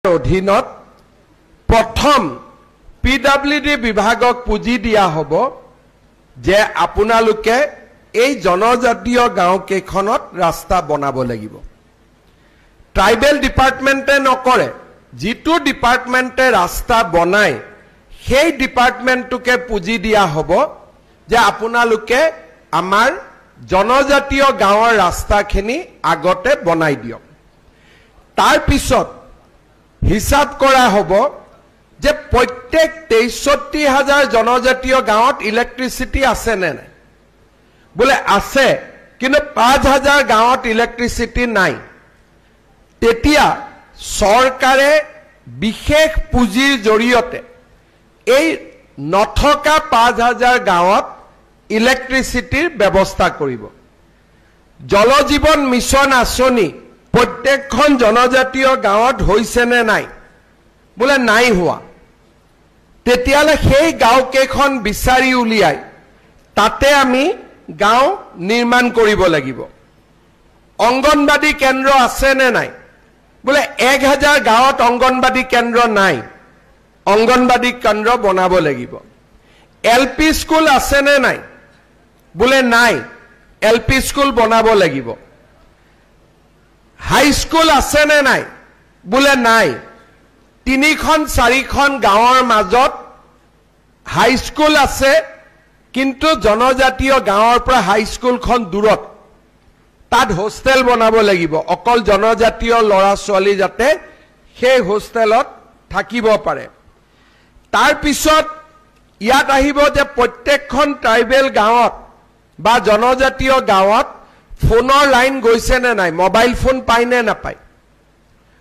অধীনত প্ৰথম পিডব্লিউডি বিভাগক পুঁজি দিয়া হ'ব যে আপোনালোকে এই জনজাতীয় গাঁও কেইখনত ৰাস্তা বনাব লাগিব। ট্ৰাইবেল ডিপাৰ্টমেণ্টে নকৰে, যিটো ডিপাৰ্টমেণ্টে ৰাস্তা বনায় সেই ডিপাৰ্টমেণ্টটোকে পুঁজি দিয়া হ'ব যে আপোনালোকে আমাৰ জনজাতীয় গাঁৱৰ ৰাস্তাখিনি আগতে বনাই দিয়ক। তাৰ পিছত হিসাব কৰা হ'ব যে প্ৰত্যেক ৬৩,০০০ জনজাতীয় গাঁৱত ইলেক্ট্ৰিচিটি আছে নে নাই। বোলে আছে, কিন্তু ৫,০০০ গাঁৱত ইলেক্ট্ৰিচিটি নাই। তেতিয়া চৰকাৰে বিশেষ পুঁজিৰ জৰিয়তে এই নথকা ৫,০০০ গাঁৱত ইলেক্ট্ৰিচিটিৰ ব্যৱস্থা কৰিব। জল জীৱন মিছন আঁচনি প্ৰত্যেকখন জনজাতীয় গাঁৱত হৈছে নে নাই, বোলে নাই হোৱা। তেতিয়ালে সেই গাঁওকেইখন বিচাৰি উলিয়াই তাতে আমি গাঁও নিৰ্মাণ কৰিব লাগিব। অংগনবাদী কেন্দ্ৰ আছে নে নাই, বোলে ১,০০০ গাঁৱত অংগনবাদী কেন্দ্ৰ নাই, অংগনবাদী কেন্দ্ৰ বনাব লাগিব। LP স্কুল আছে নে নাই, বোলে নাই, LP স্কুল বনাব লাগিব। হাই স্কুল আছে নে নাই, বোলে নাই। ৩-৪খন গাঁৱৰ মাজত হাই স্কুল আছে, কিন্তু জনজাতীয় গাঁৱৰ পৰা হাই স্কুলখন দূৰত। তাত হোষ্টেল বনাব লাগিব, অকল জনজাতীয় ল'ৰা ছোৱালী যাতে সেই হোষ্টেলত থাকিব পাৰে। তাৰ পিছত ইয়াত আহিব যে প্ৰত্যেকখন ট্ৰাইবেল গাঁৱত বা জনজাতীয় গাঁৱত ফোনৰ লাইন গৈছে নে নাই, মোবাইল ফোন পায় নে নাপায়।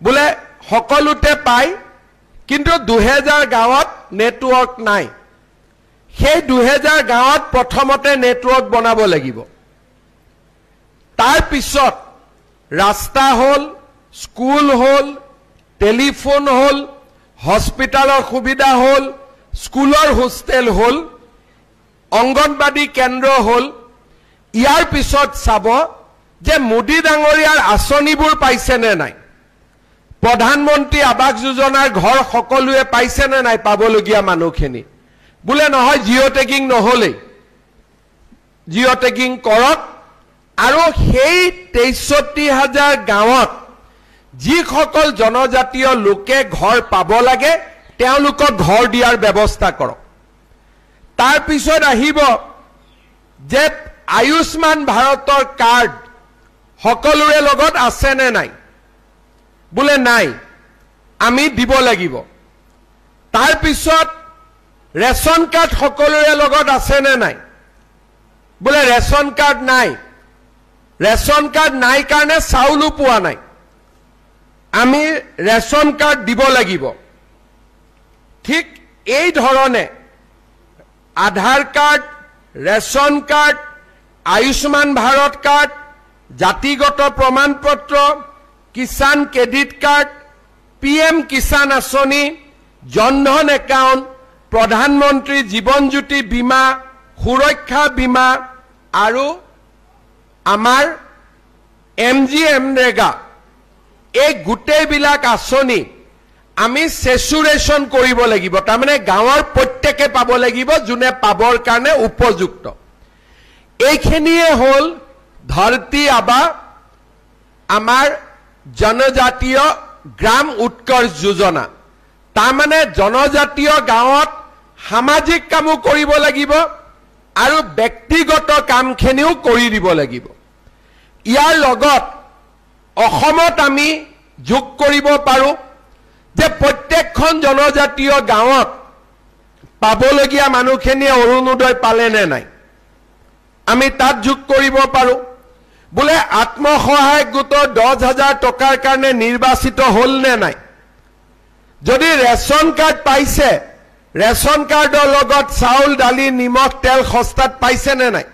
বোলে সকলোতে পায়, কিন্তু ২০০০ গাঁৱত নেটৱৰ্ক নাই। সেই ২০০০ গাঁৱত প্ৰথমতে নেটৱৰ্ক বনাব লাগিব। তাৰ পিছত ৰাস্তা হ'ল, স্কুল হ'ল, টেলিফোন হ'ল, হস্পিটালৰ সুবিধা হ'ল, স্কুলৰ হোষ্টেল হ'ল, অংগনবাদী কেন্দ্ৰ হ'ল। ইয়াৰ পিছত চাব যে মোদী ডাঙৰীয়াৰ আঁচনিবোৰ পাইছে নে নাই, প্ৰধানমন্ত্ৰী আৱাস যোজনাৰ ঘৰ সকলোৱে পাইছে নে নাই পাবলগীয়া মানুহখিনি। বোলে নহয়, জিঅ' টেগিং নহ'লেই, জিঅ' টেগিং কৰক। আৰু সেই ৬৩,০০০ গাঁৱত যিসকল জনজাতীয় লোকে ঘৰ পাব লাগে তেওঁলোকক ঘৰ দিয়াৰ ব্যৱস্থা কৰক। তাৰ পিছত আহিব যে আয়ুষ্মান ভাৰতৰ কাৰ্ড সকলোৰে লগত আছে নে নাই, বোলে নাই, আমি দিব লাগিব। তাৰ পিছত ৰেচন কাৰ্ড সকলোৰে লগত আছে নে নাই, বোলে ৰেচন কাৰ্ড নাই। ৰেচন কাৰ্ড নাই কাৰণে চাউলো পোৱা নাই, আমি ৰেচন কাৰ্ড দিব লাগিব। ঠিক এই ধৰণে Aadhaar card, ration card, Ayushman Bharat card, জাতিগত প্ৰমাণ পত্ৰ, Kisan credit card, PM Kisan আঁচনি, জনধন একাউণ্ট, প্ৰধানমন্ত্ৰী জীৱন জ্যোতি বীমা, সুৰক্ষা বীমা আৰু আমাৰ MGNREGA, এই গোটেইবিলাক আঁচনি আমি সেচুৰেশ্যন কৰিব লাগিব। তাৰমানে গাঁৱৰ প্ৰত্যেকে পাব লাগিব যোনে পাবৰ কাৰণে উপযুক্ত। এইখিনিয়ে হ'ল ধৰতী আবা আমাৰ জনজাতীয় গ্ৰাম উৎকৰ্ষ যোজনা। তাৰমানে জনজাতীয় গাঁৱত সামাজিক কামো কৰিব লাগিব আৰু ব্যক্তিগত কামখিনিও কৰি দিব লাগিব। ইয়াৰ লগত অসমত আমি যোগ কৰিব পাৰোঁ যে প্ৰত্যেকখন জনজাতীয় গাঁৱত পাবলগীয়া মানুহখিনিয়ে অৰুণোদয় পালে নে নাই, আমি তাত যোগ কৰিব পাৰোঁ। বোলে আত্মসহায়ক গোটৰ ১০,০০০ টকাৰ কাৰণে নিৰ্বাচিত হ'ল নে নাই। যদি ৰেচন কাৰ্ড পাইছে, ৰেচন কাৰ্ডৰ লগত চাউল, দালি, নিমখ, তেল সস্তাত পাইছে নে নাই।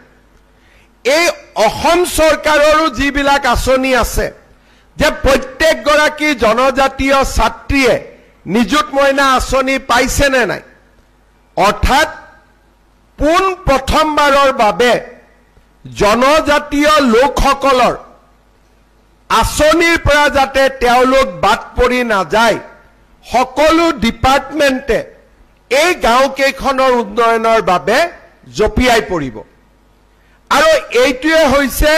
এই অসম চৰকাৰৰো যিবিলাক আঁচনি আছে যে প্ৰত্যেকগৰাকী জনজাতীয় ছাত্ৰীয়ে নিযুত মইনা আঁচনি পাইছে নে নাই। অৰ্থাৎ পোন প্ৰথমবাৰৰ বাবে জনজাতীয় লোকসকলৰ আঁচনিৰ পৰা যাতে তেওঁলোক বাদ পৰি নাযায় সকলো ডিপাৰ্টমেণ্টে এই গাঁওকেইখনৰ উন্নয়নৰ বাবে জপিয়াই পৰিব আৰু এইটোৱে হৈছে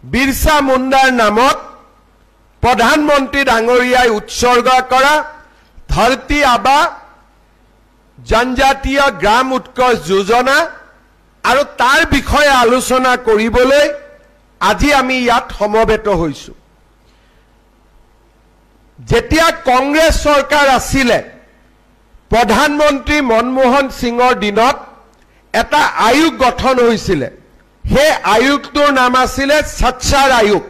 বিৰছা মুণ্ডাৰ নামত প্ৰধানমন্ত্ৰী ডাঙৰীয়াই উৎসৰ্গ কৰা ধৰতী আবা জনজাতীয় গ্ৰাম উৎকৰ্ষ যোজনা আৰু তাৰ বিষয়ে আলোচনা কৰিবলৈ আজি আমি ইয়াত সমবেত হৈছো যেতিয়া কংগ্ৰেছ চৰকাৰ আছিলে প্ৰধানমন্ত্ৰী মনমোহন সিঙৰ দিনত এটা আয়োগ গঠন হৈছিল সেই আয়োগটোৰ নাম আছিল সচ্চাৰ আয়োগ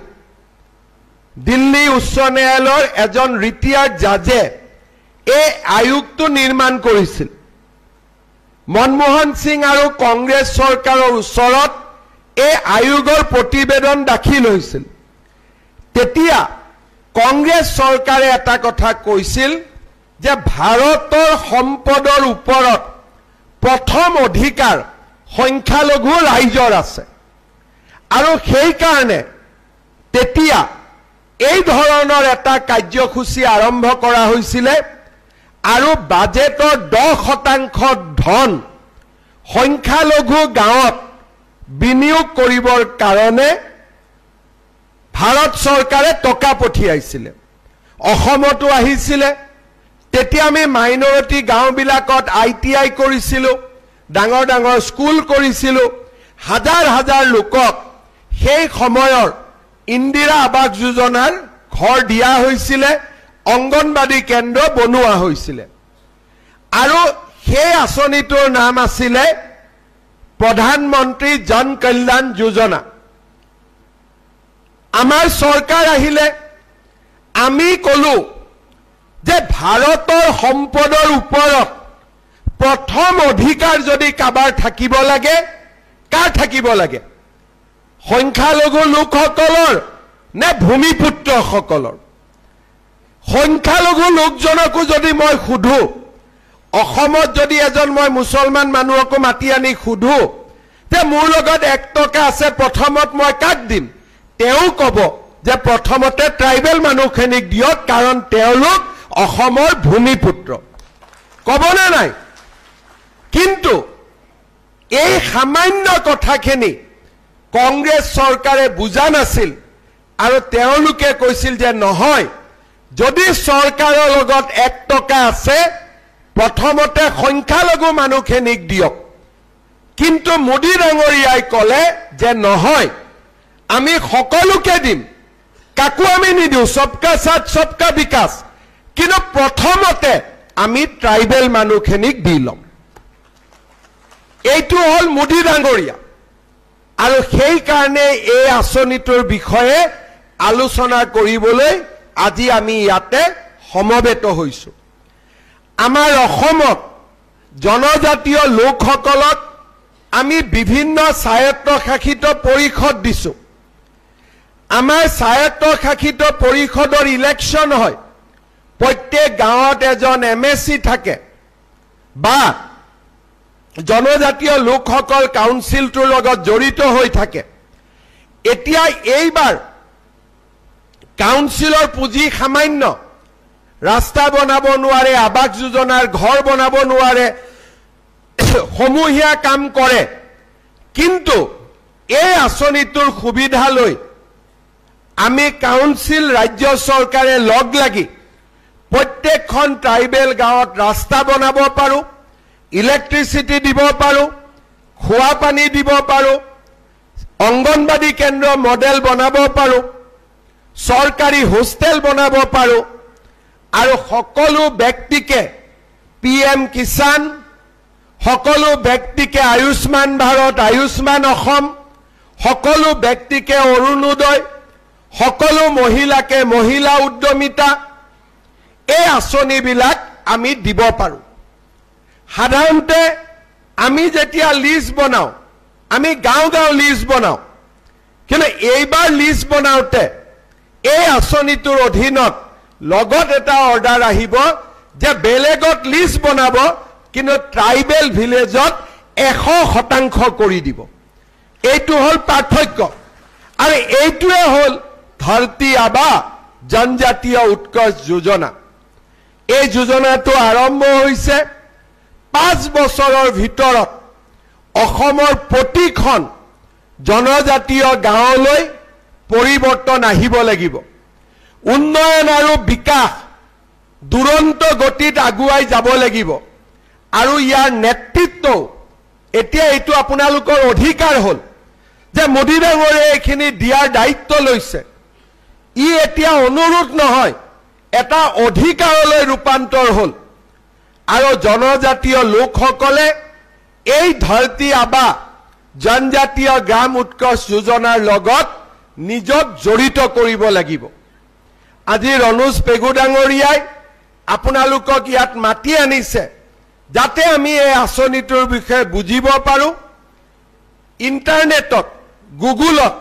দিল্লী উচ্চ ন্যায়ালয়ৰ এজন ৰিটায়াৰ্ড জাজে এই আয়োগটো নিৰ্মাণ কৰিছিল মনমোহন সিং আৰু কংগ্ৰেছ চৰকাৰৰ ওচৰত এই আয়োগৰ প্ৰতিবেদন দাখিল হৈছিল তেতিয়া কংগ্ৰেছ চৰকাৰে এটা কথা কৈছিল যে ভাৰতৰ সম্পদৰ ওপৰত প্ৰথম অধিকাৰ সংখ্যালঘু ৰাইজৰ আছে আৰু সেই কাৰণে তেতিয়া এই ধৰণৰ এটা কাৰ্যসূচী আৰম্ভ কৰা হৈছিল আৰু বাজেটৰ 10% ধন সংখ্যালঘু গাঁৱত বিনিয়োগ কৰিবৰ কাৰণে ভাৰত চৰকাৰে টকা পঠিয়াইছিল অসমতো আহিছিল তেতিয়া আমি মাইনৰিটি গাঁওবিলাকত ITI কৰিছিল ডাঙৰ ডাঙৰ স্কুল কৰিছিল হাজাৰ হাজাৰ লোকক সেই সময়ৰ ইন্দিৰা আৱাস যোজনাৰ ঘৰ দিয়া হৈছিল অংগনবাদী কেন্দ্ৰ বনোৱা হৈছিল আৰু সেই আঁচনিটোৰ নাম আছিল প্ৰধানমন্ত্ৰী জন কল্যাণ যোজনা আমাৰ চৰকাৰ আহিলে আমি কলো যে ভাৰতৰ সম্পদৰ ওপৰত প্ৰথম অধিকাৰ যদি কাবাৰ থাকিব লাগে কাৰ থাকিব লাগে সংখ্যালঘু লোকসকলৰ নে ভূমিপুত্ৰসকলৰ সংখ্যালঘু লোকজনকো যদি মই সুধো অসমত যদি এজন মই মুছলমান মানুহকো মাতি আনি সুধো যে মোৰ লগত 1 টকা আছে প্ৰথমত মই কাক দিম তেও কব যে প্ৰথমতে ট্ৰাইবেল মানুহখিনিক দিয়ক কাৰণ তেওঁলোক অসমৰ ভূমিপুত্ৰ কবনে নাই কিন্তু এই সামান্য কথাখিনি কংগ্ৰেছ চৰকাৰে বুজা নাছিল আৰু তেওঁলোকে কৈছিল যে নহয় যদি চৰকাৰৰ লগত 1 টকা আছে প্ৰথমতে সংখ্যালঘু মানুহখিনিক দিয়ক কিন্তু মোদী ডাঙৰীয়াই কলে যে নহয় আমি সকলোকে দিম কাকো আমি নিদিও সবকা সাথ সবকা বিকাশ কিন্তু প্ৰথমতে আমি ট্ৰাইবেল মানুহখিনিক দি লম এইটো হল মোদী ডাঙৰীয়া আৰু সেই কাৰণে এই আঁচনিটোৰ বিষয়ে আলোচনা কৰিবলৈ আজি আমি ইয়াতে সমবেত হৈছো আমাৰ অসমত জনজাতীয় লোকসকলক আমি বিভিন্ন স্বায়ত্তশাসিত পৰিষদ দিছো আমাৰ স্বায়ত্তশাসিত পৰিষদৰ ইলেকশ্যন হয় প্ৰত্যেক গাঁৱত এজন MSC থাকে বা জনজাতীয় লোকসকল কাউন্সিলটোৰ লগত জড়িত হৈ থাকে এতিয়া এইবাৰ কাউন্সিলৰ পুঁজি সামান্য ৰাস্তা বনাব নোৱাৰে আৱাস যোজনাৰ ঘৰ বনাব নোৱাৰে সমূহীয়া কাম কৰে কিন্তু এই আঁচনিটোৰ সুবিধা লৈ আমি কাউন্সিল ৰাজ্য চৰকাৰে লগ লাগি প্ৰত্যেকখন ট্ৰাইবেল গাঁৱত ৰাস্তা বনাব পাৰো ইলেক্ট্ৰিচিটি দিব পাৰো খোৱা পানী দিব পাৰো অংগনবাদী কেন্দ্ৰ মডেল বনাব পাৰো চৰকাৰী হোষ্টেল বনাব পাৰো আৰু সকলো ব্যক্তিকে PM কিষাণ সকলো ব্যক্তিকে আয়ুষ্মান ভাৰত আয়ুষ্মান অসম সকলো ব্যক্তিকে অৰুণোদয় সকলো মহিলাকে মহিলা উদ্যমিতা এই আঁচনিবিলাক আমি দিব পাৰো সাধাৰণতে আমি যেতিয়া লিষ্ট বনাও আমি গাঁও গাঁও লিষ্ট বনাও কিন্তু এইবাৰ লিষ্ট বনাওতে এই আঁচনিটোৰ অধীনত লগত এটা অৰ্ডাৰ আহিব যে বেলেগত লিষ্ট বনাব কিন্তু ট্ৰাইবেল ভিলেজত 100% কৰি দিব এইটো হল পাৰ্থক্য আৰু এইটোৱে হল ধৰতী আবা জনজাতীয় উৎকৰ্ষ যোজনা এই যোজনাটো আৰম্ভ হৈছে 5 বছৰৰ ভিতৰত অসমৰ প্ৰতিখন জনজাতীয় গাঁৱলৈ পৰিৱৰ্তন আহিব লাগিব উন্নয়ন আৰু বিকাশ দুৰন্ত গতিত আগুৱাই যাব লাগিব আৰু ইয়াৰ নেতৃত্ব এতিয়া এইটো আপোনালোকৰ অধিকাৰ হ'ল যে মোদী ডাঙৰীয়াই এইখিনি দিয়াৰ দায়িত্ব লৈছে ই এতিয়া অনুৰোধ নহয় এটা অধিকাৰলৈ ৰূপান্তৰ হ'ল আৰু জনজাতীয় লোকসকলে এই ধৰতি আবা জনজাতীয় গ্ৰাম উৎকৰ্ষ যোজনাৰ লগত নিজক জড়িত কৰিব লাগিব আজি ৰণোজ পেগু ডাঙৰীয়াই আপোনালোকক ইয়াত মাতি আনিছে যাতে আমি এই আঁচনিটোৰ বিষয়ে বুজিব পাৰো ইণ্টাৰনেটত গুগলত